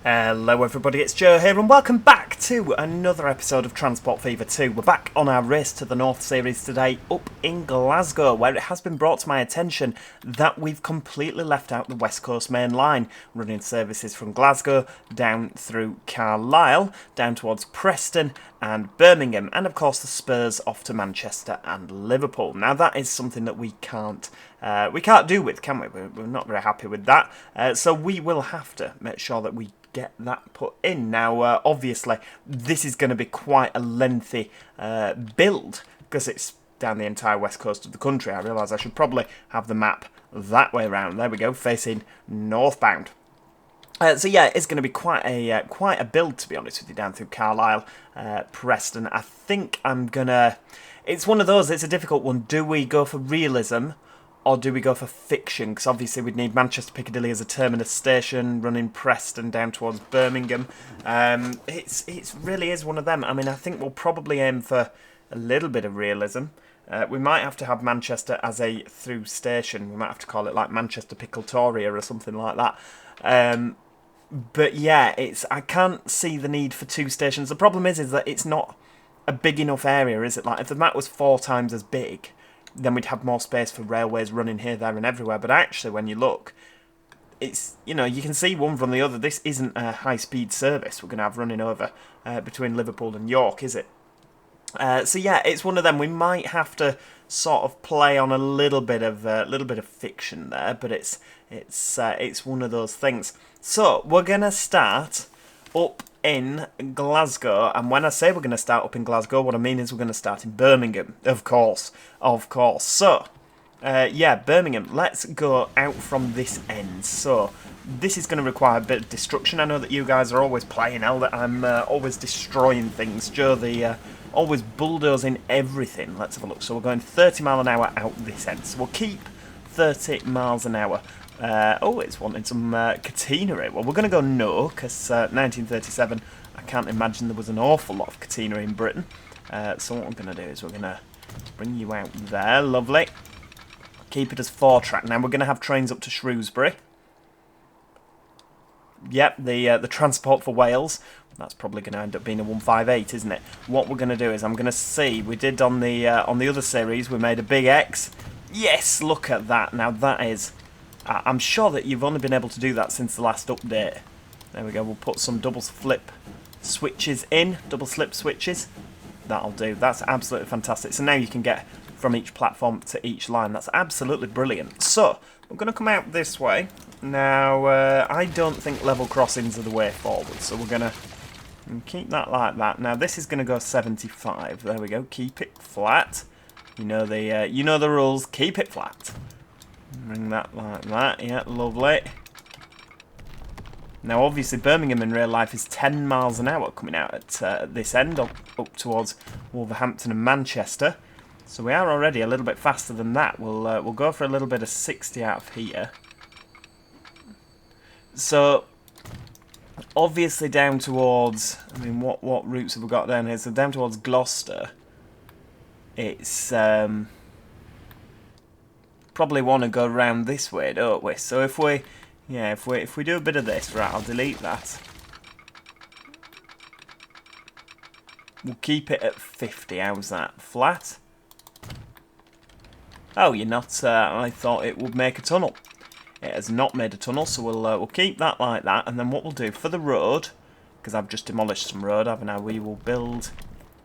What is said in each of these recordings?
Hello everybody, it's Joe here and welcome back to another episode of Transport Fever 2. We're back on our Race to the North series today up in Glasgow, where it has been brought to my attention that we've completely left out the West Coast Mainline, running services from Glasgow down through Carlisle, down towards Preston and Birmingham, and of course the spurs off to Manchester and Liverpool. Now that is something that we can't do with, can we? We're not very happy with that, so we will have to make sure that we get that put in. Now, obviously, this is going to be quite a lengthy build because it's down the entire west coast of the country. I realise I should probably have the map that way around. There we go, facing northbound. So yeah, it's going to be quite a build, to be honest with you, down through Carlisle, Preston. I think I'm gonna. It's one of those. It's a difficult one. Do we go for realism? Or do we go for fiction? Because obviously we'd need Manchester Piccadilly as a terminus station, running Preston down towards Birmingham. It really is one of them. I mean, I think we'll probably aim for a little bit of realism. We might have to have Manchester as a through station. We might have to call it like Manchester Pickletoria or something like that. But yeah, I can't see the need for two stations. The problem is that it's not a big enough area, is it? Like if the map was 4 times as big, then we'd have more space for railways running here, there and everywhere. But actually, when you look, it's, you know, you can see one from the other. This isn't a high-speed service we're going to have running over between Liverpool and York, is it? So yeah, it's one of them. We might have to sort of play on a little bit of fiction there, but it's one of those things. So we're going to start up in Glasgow, and when I say we're going to start up in Glasgow, what I mean is we're going to start in Birmingham, of course. So, yeah, Birmingham, let's go out from this end. So, this is going to require a bit of destruction. I know that you guys are always playing out that I'm always destroying things. Joe, always bulldozing everything. Let's have a look. So we're going 30 mile an hour out this end. So we'll keep 30 miles an hour. It's wanting some catenary. Well, we're going to go no, because 1937, I can't imagine there was an awful lot of catenary in Britain. So what we're going to do is we're going to bring you out there. Lovely. Keep it as 4-track. Now, we're going to have trains up to Shrewsbury. Yep, the transport for Wales. That's probably going to end up being a 158, isn't it? What we're going to do is I'm going to see. We did on the other series, we made a big X. Yes, look at that. Now, that is... I'm sure that you've only been able to do that since the last update. There we go, we'll put some double flip switches in, double slip switches. That'll do, that's absolutely fantastic. So now you can get from each platform to each line. That's absolutely brilliant. So, we're going to come out this way. Now, I don't think level crossings are the way forward, so we're going to keep that like that. Now, this is going to go 75. There we go, keep it flat. You know the rules, keep it flat. Bring that like that, yeah, lovely. Now, obviously, Birmingham in real life is 10 miles an hour coming out at this end, up towards Wolverhampton and Manchester. So we are already a little bit faster than that. We'll go for a little bit of 60 out of here. So, obviously, down towards, I mean, what routes have we got down here? So down towards Gloucester, it's probably want to go around this way, don't we? So if we do a bit of this, right, I'll delete that. We'll keep it at 50. How's that? Flat? Oh, you're not. I thought it would make a tunnel. It has not made a tunnel, so we'll keep that like that. And then what we'll do for the road, because I've just demolished some road, haven't I? We will build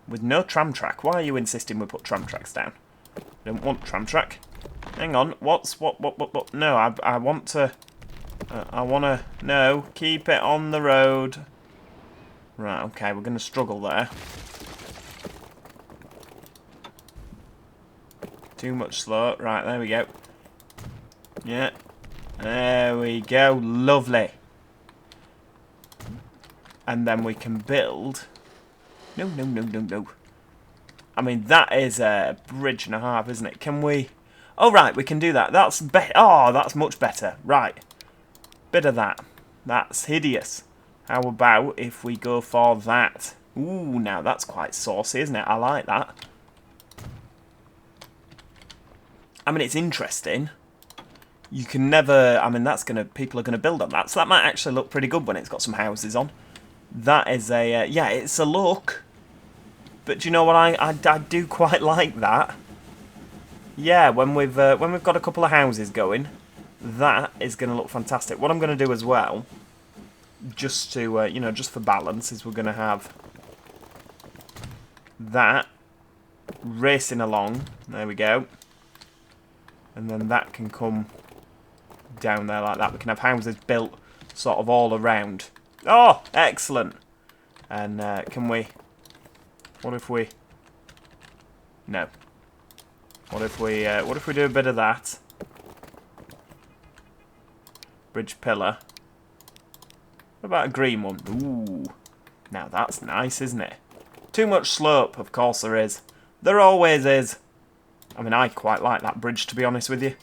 with no tram track. Why are you insisting we put tram tracks down? I don't want tram track. Hang on, what? No, I want to... no, keep it on the road. Right, okay, we're going to struggle there. Too much slow. Right, there we go. Yeah. There we go. Lovely. And then we can build... No. I mean, that is a bridge and a half, isn't it? Can we... Oh, right, we can do that. That's that's much better. Right. Bit of that. That's hideous. How about if we go for that? Ooh, now that's quite saucy, isn't it? I like that. I mean, it's interesting. you can never... I mean, that's going to... People are going to build on that. So that might actually look pretty good when it's got some houses on. That is a... yeah, it's a look. But do you know what? I do quite like that. Yeah, when we've got a couple of houses going, that is going to look fantastic. What I'm going to do as well, just to, you know, just for balance, is we're going to have that racing along. There we go. And then that can come down there like that. We can have houses built sort of all around. Oh, excellent. And can we... What if we... No. What if we do a bit of that? Bridge pillar. What about a green one? Ooh. Now that's nice, isn't it? Too much slope, of course there is. There always is. I mean, I quite like that bridge, to be honest with you.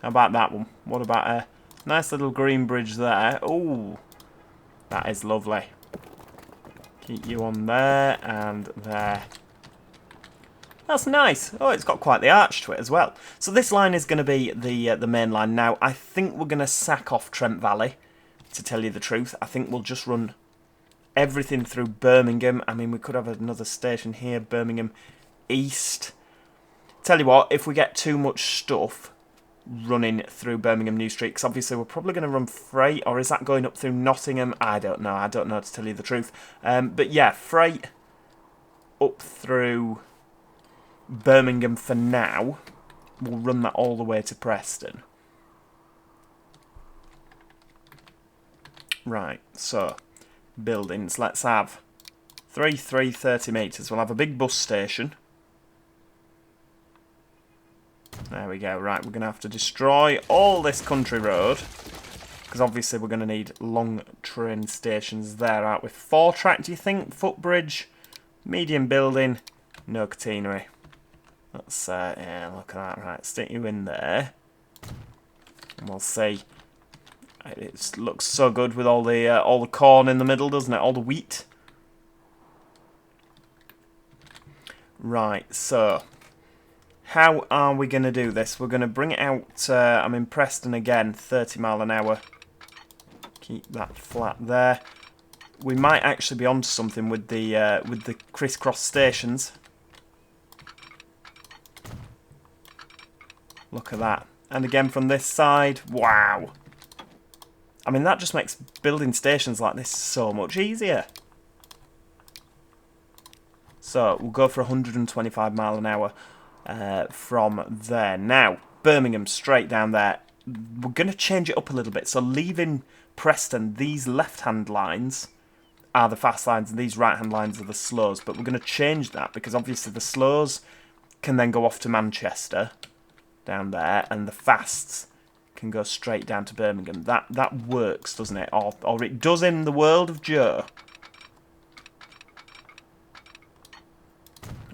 How about that one? What about a nice little green bridge there? Ooh. That is lovely. Keep you on there and there. That's nice. Oh, it's got quite the arch to it as well. So this line is going to be the main line. Now, I think we're going to sack off Trent Valley, to tell you the truth. I think we'll just run everything through Birmingham. I mean, we could have another station here, Birmingham East. Tell you what, if we get too much stuff running through Birmingham New Street, because obviously we're probably going to run freight, or is that going up through Nottingham? I don't know to tell you the truth. But yeah, freight up through Birmingham for now. We'll run that all the way to Preston. Right, so buildings, let's have 30 metres. We'll have a big bus station. There we go. Right, we're going to have to destroy all this country road, because obviously we're going to need long train stations there, aren't we? 4-track, do you think? Footbridge, medium building, no catenary. Let's, yeah, look at that. Right, stick you in there. And we'll see. It looks so good with all the corn in the middle, doesn't it? All the wheat. Right, so how are we going to do this? We're going to bring it out. I'm in Preston again, 30 mile an hour. Keep that flat there. We might actually be onto something with the crisscross stations. Look at that. And again from this side. Wow. I mean, that just makes building stations like this so much easier. So, we'll go for 125 mile an hour from there. Now, Birmingham, straight down there. We're going to change it up a little bit. So, leaving Preston, these left-hand lines are the fast lines and these right-hand lines are the slows. But we're going to change that because obviously the slows can then go off to Manchester down there, and the fasts can go straight down to Birmingham. That works, doesn't it? Or it does in the world of Joe.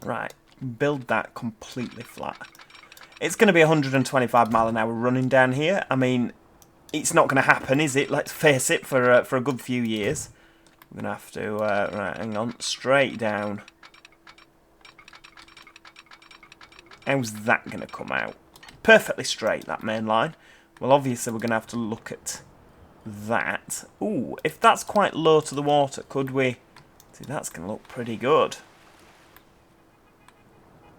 Right, build that completely flat. It's going to be 125 mile an hour running down here. I mean, it's not going to happen, is it? Let's face it, for a good few years. We're going to have to, right, hang on, straight down. How's that going to come out? Perfectly straight, that main line. Well, obviously, we're going to have to look at that. Ooh, if that's quite low to the water, could we... See, that's going to look pretty good.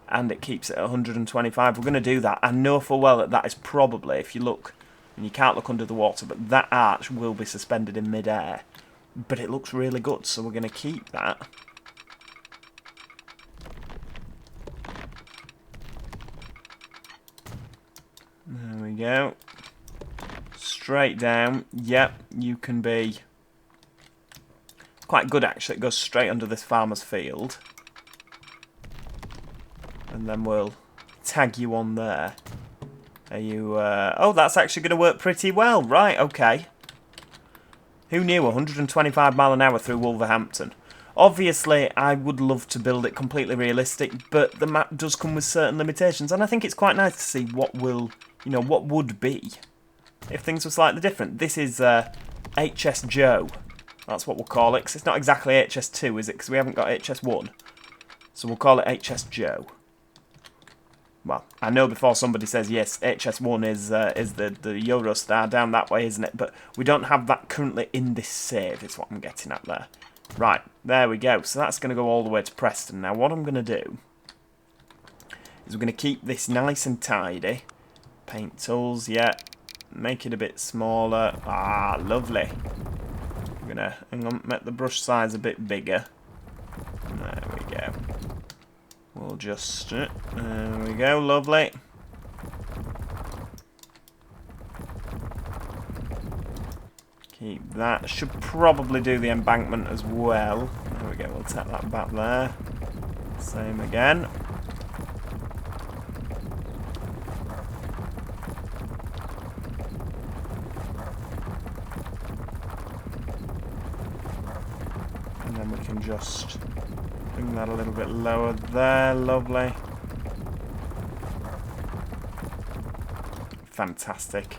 And it keeps it at 125. We're going to do that. I know full well that that is probably, if you look, and you can't look under the water, but that arch will be suspended in mid-air. But it looks really good, so we're going to keep that. There we go. Straight down. Yep, you can be quite good, actually. It goes straight under this farmer's field. And then we'll tag you on there. Are you... oh, that's actually going to work pretty well. Right, okay. Who knew? 125 mile an hour through Wolverhampton. Obviously, I would love to build it completely realistic, but the map does come with certain limitations, and I think it's quite nice to see what will, you know, what would be if things were slightly different. This is HS Joe. That's what we'll call it, because it's not exactly HS2, is it? Because we haven't got HS1. So we'll call it HS Joe. Well, I know before somebody says, yes, HS1 is the Eurostar down that way, isn't it? But we don't have that currently in this save, is what I'm getting at there. Right, there we go. So that's going to go all the way to Preston. Now, what I'm going to do is we're going to keep this nice and tidy. Paint tools, yeah. Make it a bit smaller. Ah, lovely. I'm going to, hang on, make the brush size a bit bigger. There we go. We'll just, there we go, lovely. Keep that. Should probably do the embankment as well. There we go, we'll take that back there. Same again. And then we can just bring that a little bit lower there, lovely. Fantastic.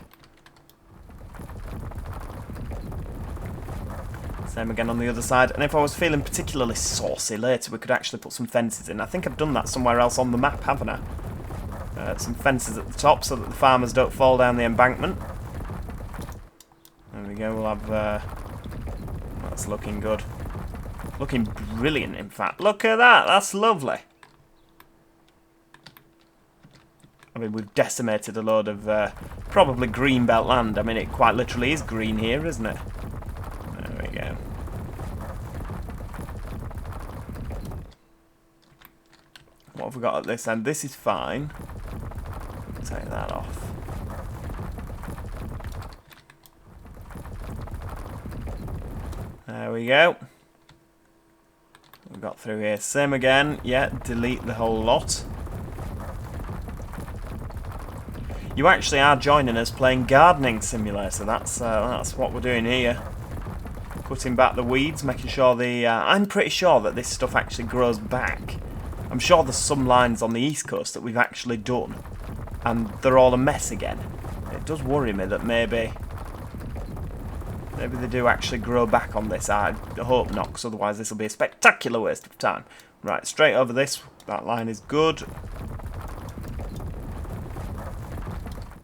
Same again on the other side. And if I was feeling particularly saucy later, we could actually put some fences in. I think I've done that somewhere else on the map, haven't I? Some fences at the top so that the farmers don't fall down the embankment. There we go, we'll have... that's looking good. Looking brilliant, in fact. Look at that, that's lovely. I mean, we've decimated a load of probably greenbelt land. I mean, it quite literally is green here, isn't it? There we go. What have we got at this end? This is fine. Take that off. There we go. We've got through here. Same again. Yeah, delete the whole lot. You actually are joining us playing Gardening Simulator. That's what we're doing here. Cutting back the weeds, making sure the... I'm pretty sure that this stuff actually grows back. I'm sure there's some lines on the East Coast that we've actually done, and they're all a mess again. It does worry me that maybe they do actually grow back on this. I hope not, because otherwise this will be a spectacular waste of time. Right, straight over this. That line is good.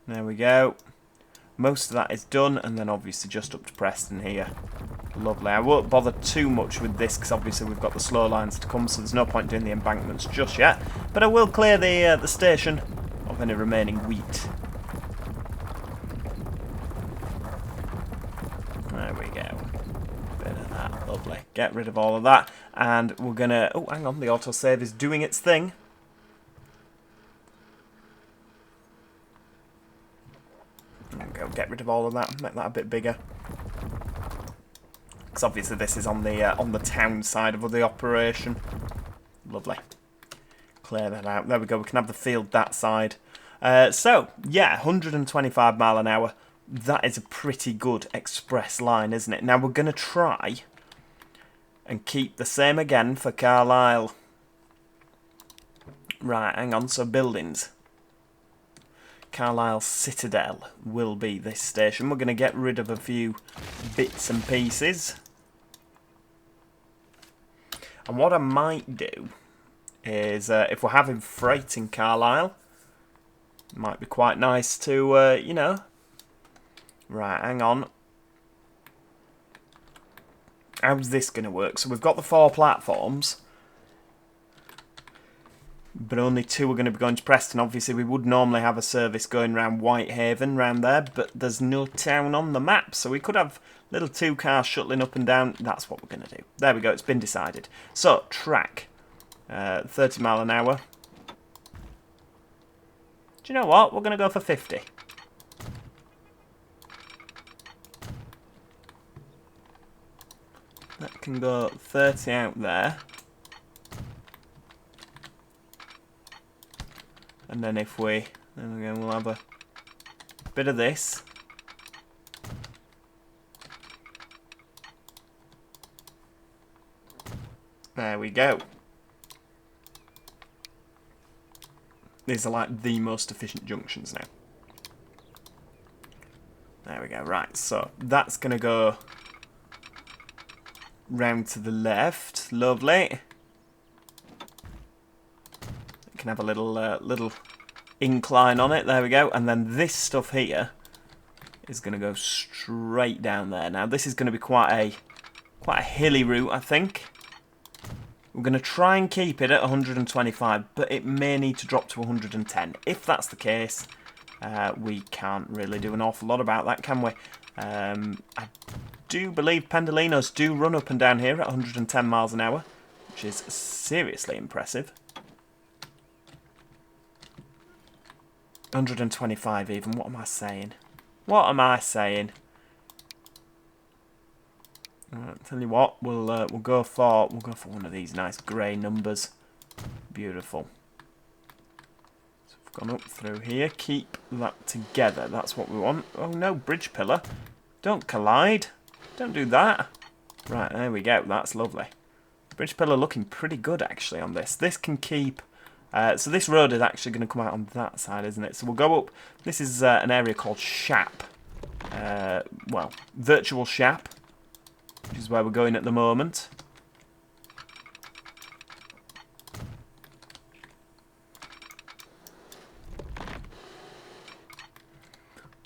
There we go. Most of that is done, and then obviously just up to Preston here. Lovely. I won't bother too much with this because obviously we've got the slow lines to come, so there's no point doing the embankments just yet. But I will clear the station of any remaining wheat. There we go. Bit of that. Lovely. Get rid of all of that. And we're going to... Oh, hang on. The autosave is doing its thing. There we go. Get rid of all of that. Make that a bit bigger. Because obviously this is on the town side of the operation. Lovely. Clear that out. There we go. We can have the field that side. So, yeah, 125 mile an hour. That is a pretty good express line, isn't it? Now we're going to try and keep the same again for Carlisle. Right, hang on. So, buildings. Carlisle Citadel will be this station. We're going to get rid of a few bits and pieces. And what I might do is, if we're having freight in Carlisle, it might be quite nice to, you know... Right, hang on. How's this going to work? So we've got the 4 platforms, but only 2 are going to be going to Preston. Obviously, we would normally have a service going around Whitehaven, round there, but there's no town on the map, so we could have little 2 cars shuttling up and down. That's what we're going to do. There we go, it's been decided. So, track. 30 mile an hour. Do you know what? We're going to go for 50. That can go 30 out there. And then if we... Then again, we'll have a bit of this. There we go. These are like the most efficient junctions now. There we go. Right, so that's going to go round to the left. Lovely. You can have a little incline on it. There we go. And then this stuff here is going to go straight down there. Now this is going to be quite a hilly route, I think. We're going to try and keep it at 125, but it may need to drop to 110. If that's the case, we can't really do an awful lot about that, can we? I do believe pendolinos do run up and down here at 110 miles an hour, which is seriously impressive. 125 even. What am I saying? What am I saying? Tell you what, we'll go for one of these nice grey numbers. Beautiful. So we've gone up through here. Keep that together. That's what we want. Oh no, bridge pillar! Don't collide. Don't do that. Right, there we go. That's lovely. Bridge pillar looking pretty good actually on this. This can keep. So this road is actually going to come out on that side, isn't it? So we'll go up. This is an area called Shap. Well, Virtual Shap, which is where we're going at the moment.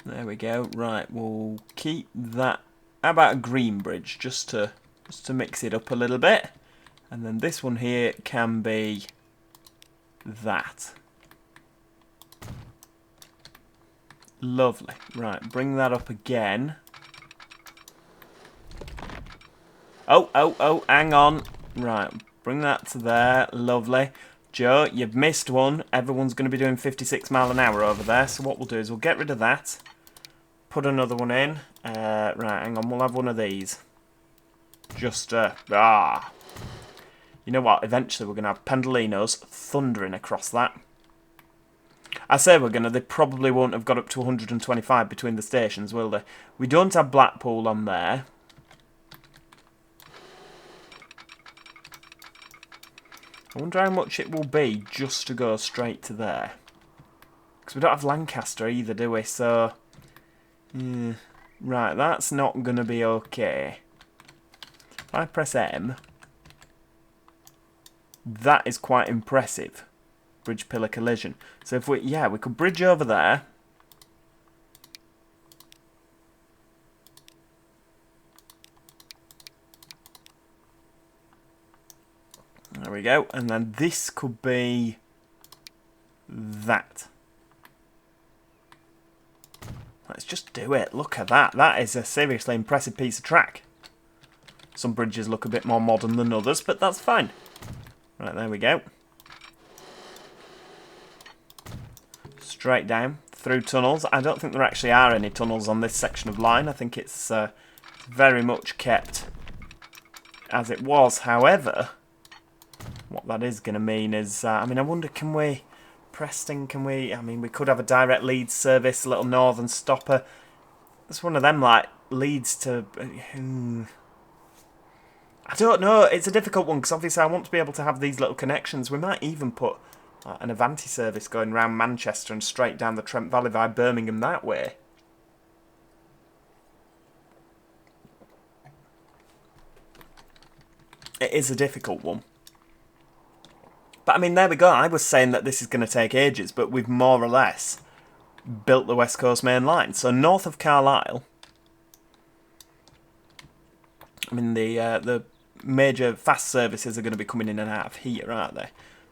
There we go. Right, we'll keep that. How about a green bridge, just to mix it up a little bit, and then this one here can be that. Lovely. Right, bring that up again. Oh, hang on. Right, bring that to there. Lovely. Joe, you've missed one. Everyone's going to be doing 56 mile an hour over there, so what we'll do is we'll get rid of that. Put another one in. Right, hang on, we'll have one of these. Just, You know what, eventually we're going to have pendolinos thundering across that. I say we're going to, they probably won't have got up to 125 between the stations, will they? We don't have Blackpool on there. I wonder how much it will be just to go straight to there. Because we don't have Lancaster either, do we? So, right, that's not going to be okay. If I press M, that is quite impressive. Bridge pillar collision. So if we could bridge over there. There we go. And then this could be that. Let's just do it. Look at that. That is a seriously impressive piece of track. Some bridges look a bit more modern than others, but that's fine. Right, there we go. Straight down through tunnels. I don't think there actually are any tunnels on this section of line. I think it's very much kept as it was. However, what that is going to mean is, I mean, I wonder, can we, Preston, can we, I mean, we could have a direct Leeds service, a little northern stopper. It's one of them, like, Leeds to, I don't know, it's a difficult one, because obviously I want to be able to have these little connections. We might even put an Avanti service going round Manchester and straight down the Trent Valley via Birmingham that way. It is a difficult one. But I mean, there we go. I was saying that this is going to take ages, but we've more or less built the West Coast Mainline. So north of Carlisle, I mean, the major fast services are going to be coming in and out of here, aren't they?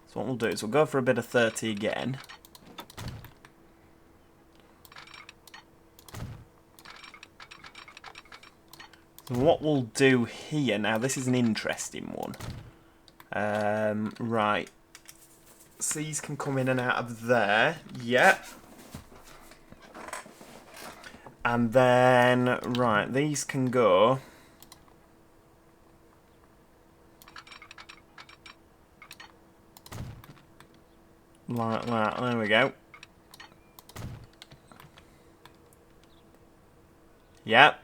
So what we'll do is we'll go for a bit of 30 again. So what we'll do here, now this is an interesting one. Right. These can come in and out of there. Yep. And then, right, these can go. Like that, there we go. Yep.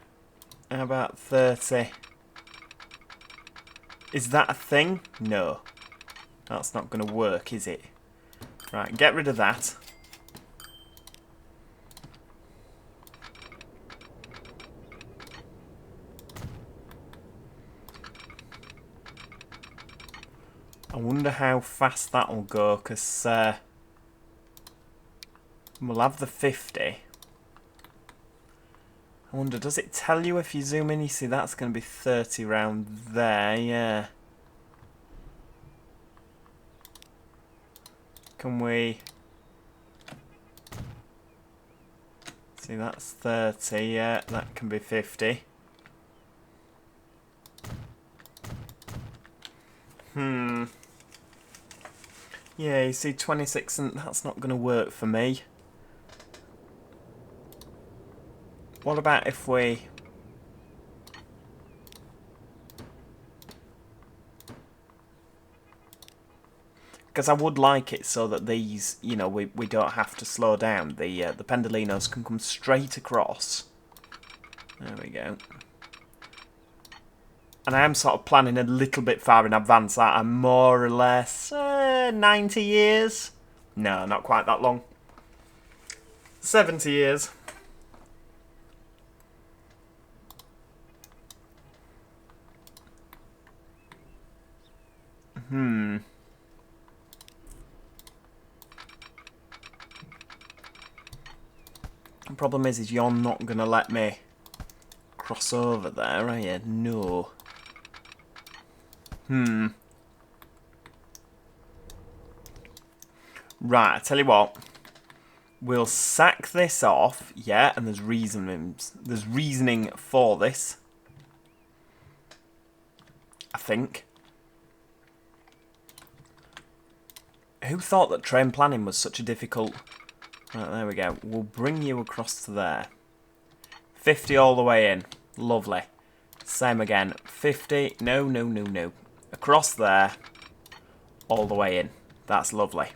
How about 30? Is that a thing? No. That's not going to work, is it? Right, get rid of that. I wonder how fast that'll go, because We'll have the 50. I wonder, does it tell you if you zoom in? You see, that's going to be 30 round there, yeah. Can we... See, that's 30, yeah, that can be 50. Yeah, you see 26, and that's not going to work for me. What about if we... Because I would like it so that these, you know, we don't have to slow down. The Pendolinos can come straight across. There we go. And I am sort of planning a little bit far in advance. I'm more or less 90 years. No, not quite that long. 70 years. The problem is you're not going to let me cross over there, are you? No. Right, I tell you what. We'll sack this off, yeah, and there's reasoning for this. I think. Who thought that train planning was such a difficult... Right, there we go. We'll bring you across to there. 50 all the way in. Lovely. Same again. 50. No, no, no, no. Across there. All the way in. That's lovely.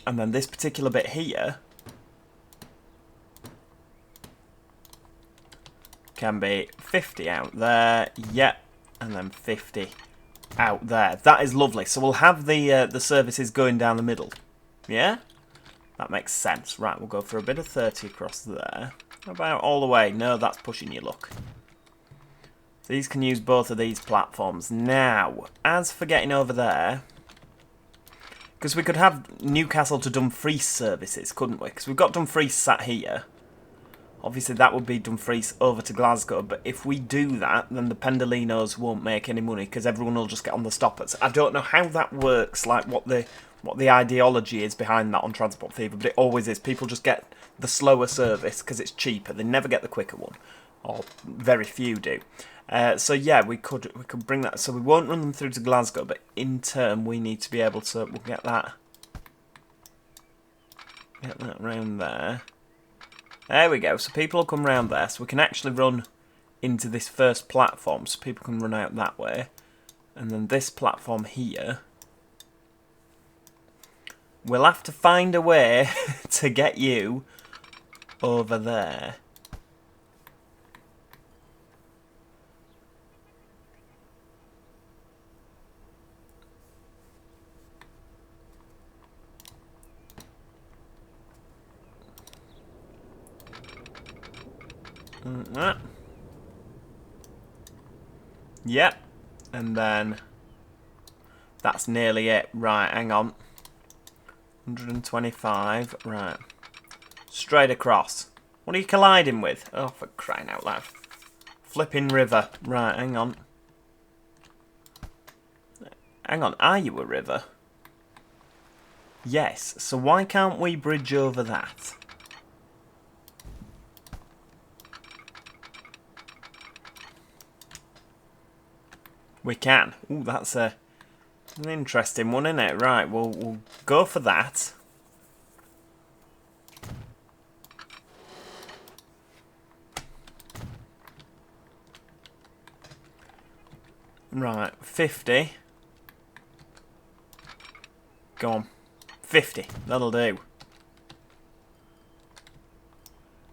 And then this particular bit here can be 50 out there. Yep. And then 50 out there. That is lovely. So we'll have the services going down the middle. Yeah? That makes sense. Right, we'll go for a bit of 30 across there. How about all the way? No, that's pushing your luck. So these can use both of these platforms. Now, as for getting over there... Because we could have Newcastle to Dumfries services, couldn't we? Because we've got Dumfries sat here. Obviously, that would be Dumfries over to Glasgow. But if we do that, then the Pendolinos won't make any money because everyone will just get on the stoppers. I don't know how that works, like what the ideology is behind that on Transport Fever, but it always is. People just get the slower service because it's cheaper. They never get the quicker one, or very few do. So yeah, we could bring that. So we won't run them through to Glasgow, but in turn we need to be able to. We'll get that round there. There we go. So people will come round there. So we can actually run into this first platform. So people can run out that way, and then this platform here. We'll have to find a way to get you over there. Yep. And then that's nearly it. Right, hang on. 125. Right. Straight across. What are you colliding with? Oh, for crying out loud. Flipping river. Right, hang on. Hang on, are you a river? Yes, so why can't we bridge over that? We can. Ooh, that's an interesting one, isn't it? Right, we'll go for that. Right, 50. Go on. 50. That'll do.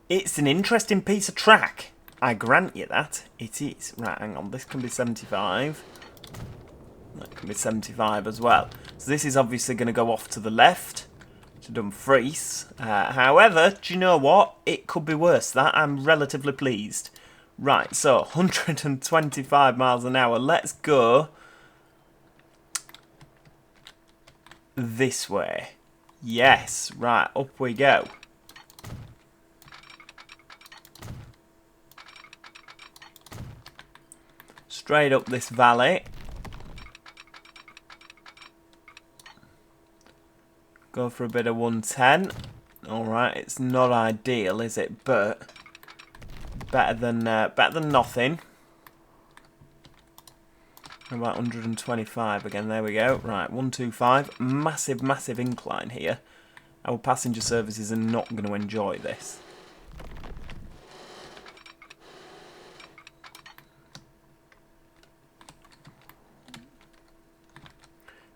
It's an interesting piece of track. I grant you that. It is. Right, hang on. This can be 75. That can be 75 as well. So this is obviously going to go off to the left. To Dumfries. However, do you know what? It could be worse. That I'm relatively pleased. Right, so 125 miles an hour. Let's go this way. Yes, right, up we go. Straight up this valley. Go for a bit of 110. Alright, it's not ideal, is it? But better than nothing. About 125 again, there we go. Right, 125. Massive, massive incline here. Our passenger services are not going to enjoy this.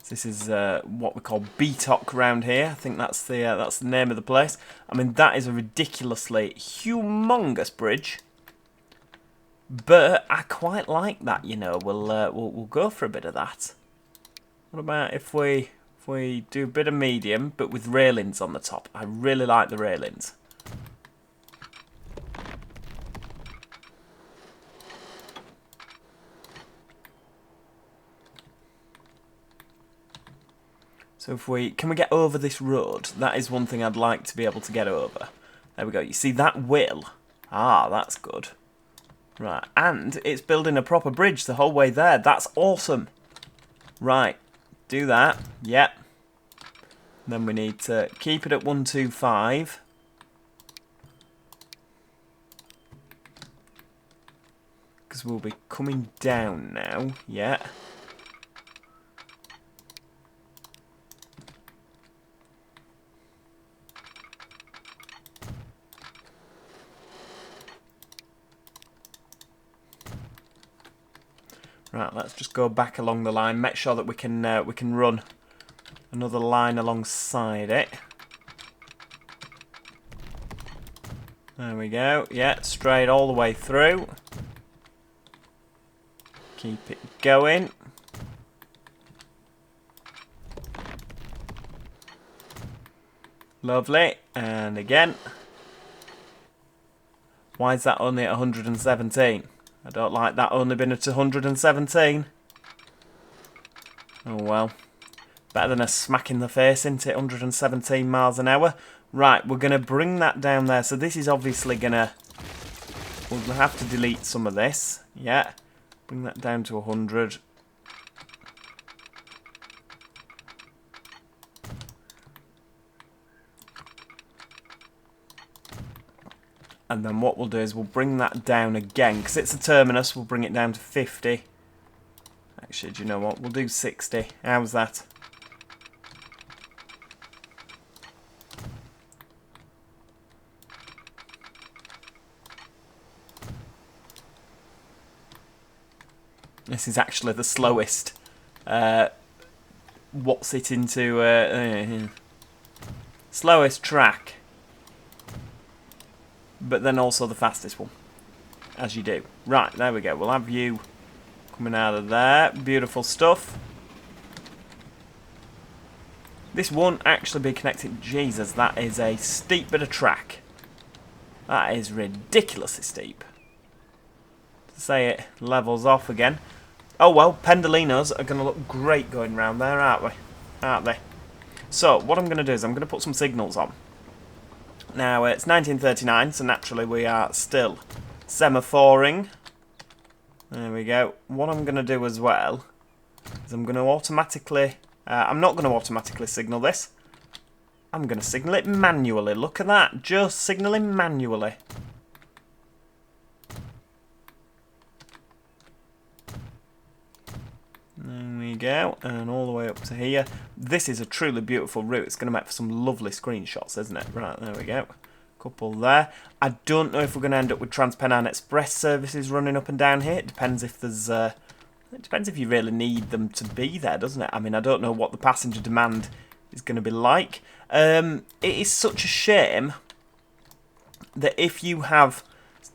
This is what we call BTOC round here. I think that's the name of the place. I mean, that is a ridiculously humongous bridge, but I quite like that. You know, we'll go for a bit of that. What about if we do a bit of medium, but with railings on the top? I really like the railings. So can we get over this road? That is one thing I'd like to be able to get over. There we go. You see, that will. Ah, that's good. Right, and it's building a proper bridge the whole way there. That's awesome. Right, do that. Yep. Then we need to keep it at 125. Because we'll be coming down now. Yeah. Right, let's just go back along the line. Make sure that we can run another line alongside it. There we go. Yeah, straight all the way through. Keep it going. Lovely. And again. Why is that only at 117? I don't like that only been at 117. Oh well. Better than a smack in the face, isn't it? 117 miles an hour. Right, we're going to bring that down there. So this is obviously going to... We'll have to delete some of this. Yeah. Bring that down to 100. And then what we'll do is we'll bring that down again. Because it's a terminus, we'll bring it down to 50. Actually, do you know what? We'll do 60. How's that? This is actually the slowest. What's it into? Slowest track. But then also the fastest one. As you do. Right, there we go. We'll have you coming out of there. Beautiful stuff. This won't actually be connected. Jesus, that is a steep bit of track. That is ridiculously steep. To say it levels off again. Oh well, pendolinos are going to look great going round there, aren't we? Aren't they? So, what I'm going to do is I'm going to put some signals on. Now, it's 1939, so naturally we are still semaphoring. There we go. What I'm going to do as well is I'm going to automatically... I'm not going to automatically signal this. I'm going to signal it manually. Look at that. Just signalling manually. There we go. And all the way up to here. This is a truly beautiful route. It's going to make for some lovely screenshots, isn't it? Right, there we go. Couple there. I don't know if we're going to end up with TransPennine Express services running up and down here. It depends if there's... it depends if you really need them to be there, doesn't it? I mean, I don't know what the passenger demand is going to be like. It is such a shame that if you have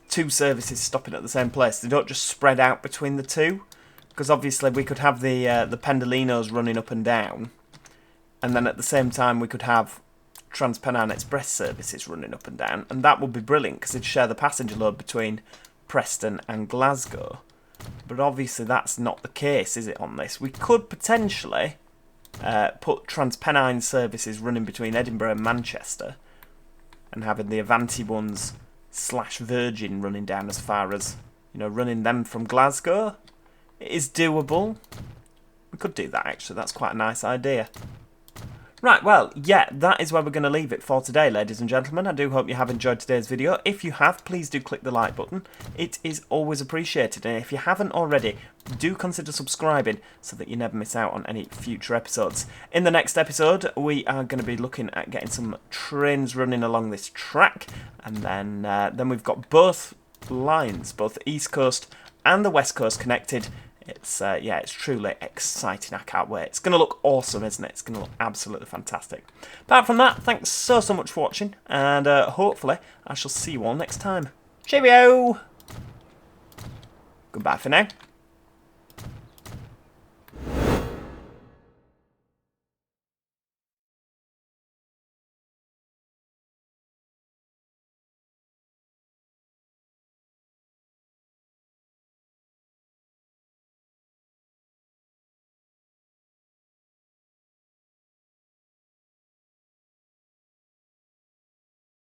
two services stopping at the same place, they don't just spread out between the two. Because obviously we could have the pendolinos running up and down, and then at the same time we could have TransPennine Express services running up and down, and that would be brilliant because it'd share the passenger load between Preston and Glasgow. But obviously that's not the case, is it, on this? We could potentially put TransPennine services running between Edinburgh and Manchester, and having the Avanti ones / Virgin running down as far as, you know, running them from Glasgow. It is doable. We could do that, actually. That's quite a nice idea. Right, well, yeah, that is where we're going to leave it for today, ladies and gentlemen. I do hope you have enjoyed today's video. If you have, please do click the like button. It is always appreciated. And if you haven't already, do consider subscribing so that you never miss out on any future episodes. In the next episode, we are going to be looking at getting some trains running along this track. And then we've got both lines, both the East Coast and the West Coast connected. It's yeah, it's truly exciting. I can't wait. It's going to look awesome, isn't it? It's going to look absolutely fantastic. Apart from that, thanks so much for watching, and hopefully I shall see you all next time. Cheerio! Goodbye for now.